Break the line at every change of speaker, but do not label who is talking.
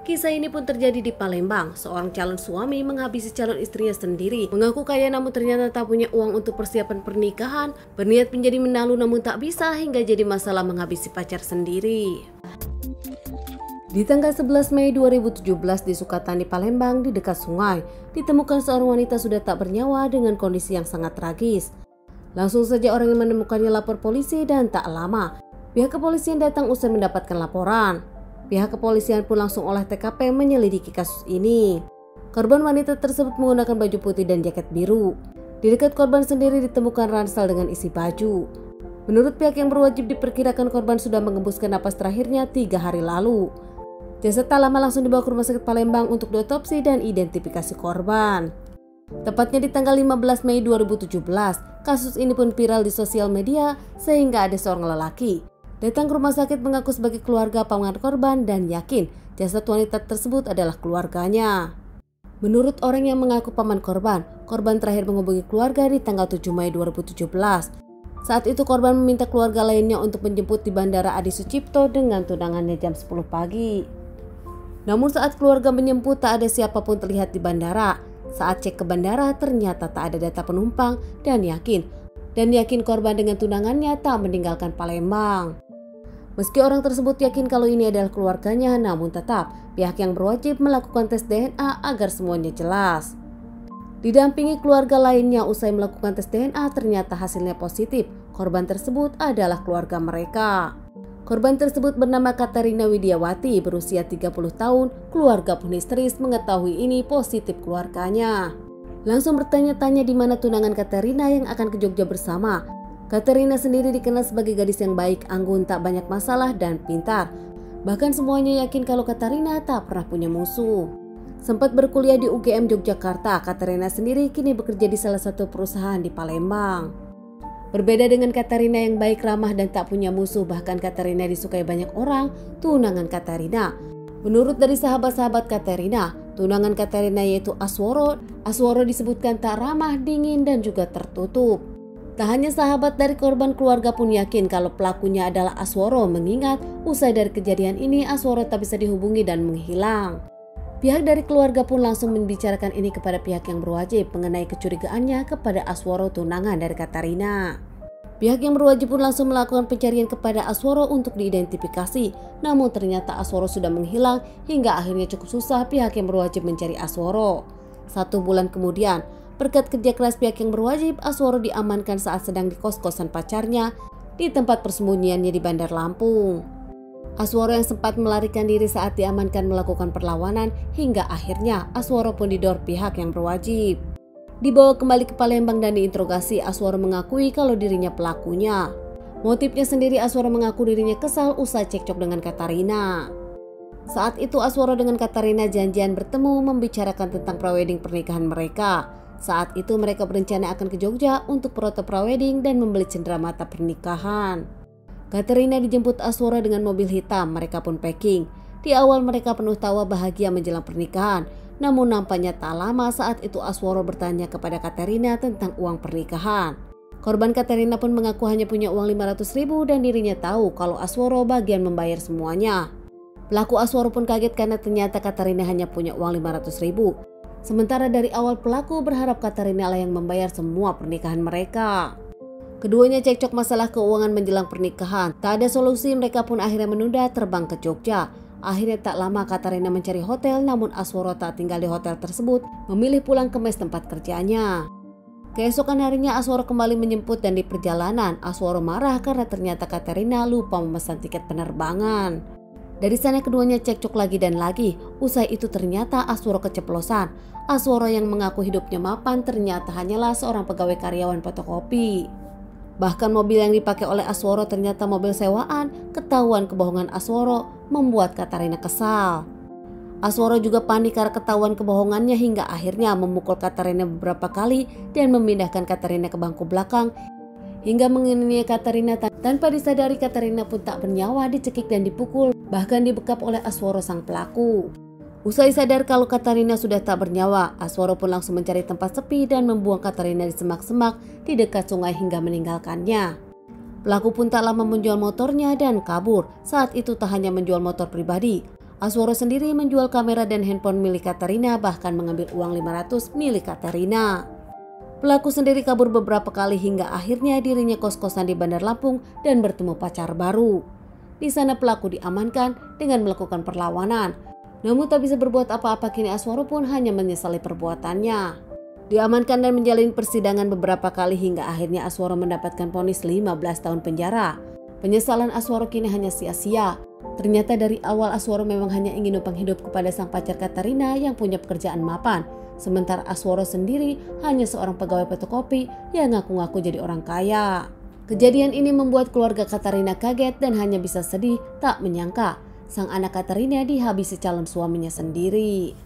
Kisah ini pun terjadi di Palembang. Seorang calon suami menghabisi calon istrinya sendiri. Mengaku kaya namun ternyata tak punya uang untuk persiapan pernikahan. Berniat menjadi menalu namun tak bisa hingga jadi masalah menghabisi pacar sendiri. Di tanggal 11 Mei 2017 di Sukatani, Palembang, di dekat sungai, ditemukan seorang wanita sudah tak bernyawa dengan kondisi yang sangat tragis. Langsung saja orang yang menemukannya lapor polisi dan tak lama pihak kepolisian datang usai mendapatkan laporan. Pihak kepolisian pun langsung olah TKP menyelidiki kasus ini. Korban wanita tersebut menggunakan baju putih dan jaket biru. Di dekat korban sendiri ditemukan ransel dengan isi baju. Menurut pihak yang berwajib diperkirakan korban sudah mengembuskan napas terakhirnya 3 hari lalu. Jasad tak lama langsung dibawa ke rumah sakit Palembang untuk diotopsi dan identifikasi korban. Tepatnya di tanggal 15 Mei 2017, kasus ini pun viral di sosial media sehingga ada seorang lelaki datang ke rumah sakit mengaku sebagai keluarga pamangan korban dan yakin jasad wanita tersebut adalah keluarganya. Menurut orang yang mengaku paman korban terakhir menghubungi keluarga di tanggal 7 Mei 2017. Saat itu korban meminta keluarga lainnya untuk menjemput di Bandara Adi Sucipto dengan tunangannya jam 10 pagi. Namun saat keluarga menjemput tak ada siapapun terlihat di bandara. Saat cek ke bandara ternyata tak ada data penumpang dan yakin korban dengan tunangannya tak meninggalkan Palembang. Meski orang tersebut yakin kalau ini adalah keluarganya, namun tetap pihak yang berwajib melakukan tes DNA agar semuanya jelas. Didampingi keluarga lainnya usai melakukan tes DNA ternyata hasilnya positif. Korban tersebut adalah keluarga mereka. Korban tersebut bernama Katarina Widiawati, berusia 30 tahun. Keluarga pun histeris mengetahui ini positif keluarganya. Langsung bertanya-tanya di mana tunangan Katarina yang akan ke Jogja bersama. Katarina sendiri dikenal sebagai gadis yang baik, anggun, tak banyak masalah dan pintar. Bahkan semuanya yakin kalau Katarina tak pernah punya musuh. Sempat berkuliah di UGM Yogyakarta, Katarina sendiri kini bekerja di salah satu perusahaan di Palembang. Berbeda dengan Katarina yang baik, ramah dan tak punya musuh, bahkan Katarina disukai banyak orang, tunangan Katarina. Menurut dari sahabat-sahabat Katarina, tunangan Katarina yaitu Asworo disebutkan tak ramah, dingin dan juga tertutup. Tak hanya sahabat dari korban, keluarga pun yakin kalau pelakunya adalah Asworo, mengingat usai dari kejadian ini Asworo tak bisa dihubungi dan menghilang. Pihak dari keluarga pun langsung membicarakan ini kepada pihak yang berwajib mengenai kecurigaannya kepada Asworo, tunangan dari Katarina. Pihak yang berwajib pun langsung melakukan pencarian kepada Asworo untuk diidentifikasi. Namun ternyata Asworo sudah menghilang hingga akhirnya cukup susah pihak yang berwajib mencari Asworo. 1 bulan kemudian, berkat kerja keras pihak yang berwajib, Asworo diamankan saat sedang di kos-kosan pacarnya di tempat persembunyiannya di Bandar Lampung. Asworo yang sempat melarikan diri saat diamankan melakukan perlawanan hingga akhirnya Asworo pun didor pihak yang berwajib. Dibawa kembali ke Palembang dan diinterogasi, Asworo mengakui kalau dirinya pelakunya. Motifnya sendiri, Asworo mengaku dirinya kesal usai cekcok dengan Katarina. Saat itu Asworo dengan Katarina janjian bertemu membicarakan tentang prawedding pernikahan mereka. Saat itu mereka berencana akan ke Jogja untuk foto prawedding dan membeli cenderamata pernikahan. Katarina dijemput Asworo dengan mobil hitam, mereka pun packing. Di awal mereka penuh tawa bahagia menjelang pernikahan. Namun nampaknya tak lama saat itu Asworo bertanya kepada Katarina tentang uang pernikahan. Korban Katarina pun mengaku hanya punya uang 500.000 dan dirinya tahu kalau Asworo bagian membayar semuanya. Pelaku Asworo pun kaget karena ternyata Katarina hanya punya uang 500.000. Sementara dari awal pelaku berharap Katarina lah yang membayar semua pernikahan mereka. Keduanya cekcok masalah keuangan menjelang pernikahan. Tak ada solusi, mereka pun akhirnya menunda terbang ke Jogja. Akhirnya tak lama Katarina mencari hotel, namun Asworo tak tinggal di hotel tersebut, memilih pulang ke mes tempat kerjanya. Keesokan harinya Asworo kembali menjemput dan di perjalanan Asworo marah karena ternyata Katarina lupa memesan tiket penerbangan. Dari sana keduanya cekcok lagi dan lagi. Usai itu ternyata Asworo keceplosan. Asworo yang mengaku hidupnya mapan ternyata hanyalah seorang pegawai karyawan fotokopi. Bahkan mobil yang dipakai oleh Asworo ternyata mobil sewaan. Ketahuan kebohongan Asworo membuat Katarina kesal. Asworo juga panik karena ketahuan kebohongannya hingga akhirnya memukul Katarina beberapa kali dan memindahkan Katarina ke bangku belakang hingga menganiaya Katarina. Tanpa disadari Katarina pun tak bernyawa, dicekik dan dipukul, bahkan dibekap oleh Asworo sang pelaku. Usai sadar kalau Katarina sudah tak bernyawa, Asworo pun langsung mencari tempat sepi dan membuang Katarina di semak-semak di dekat sungai hingga meninggalkannya. Pelaku pun tak lama menjual motornya dan kabur. Saat itu tak hanya menjual motor pribadi, Asworo sendiri menjual kamera dan handphone milik Katarina, bahkan mengambil uang 500 milik Katarina. Pelaku sendiri kabur beberapa kali hingga akhirnya dirinya kos-kosan di Bandar Lampung dan bertemu pacar baru. Di sana pelaku diamankan dengan melakukan perlawanan. Namun tak bisa berbuat apa-apa, kini Asworo pun hanya menyesali perbuatannya. Diamankan dan menjalani persidangan beberapa kali hingga akhirnya Asworo mendapatkan vonis 15 tahun penjara. Penyesalan Asworo kini hanya sia-sia. Ternyata dari awal Asworo memang hanya ingin numpang hidup kepada sang pacar Katarina yang punya pekerjaan mapan. Sementara Asworo sendiri hanya seorang pegawai fotokopi yang ngaku-ngaku jadi orang kaya. Kejadian ini membuat keluarga Katarina kaget dan hanya bisa sedih tak menyangka sang anak Katarina dihabisi calon suaminya sendiri.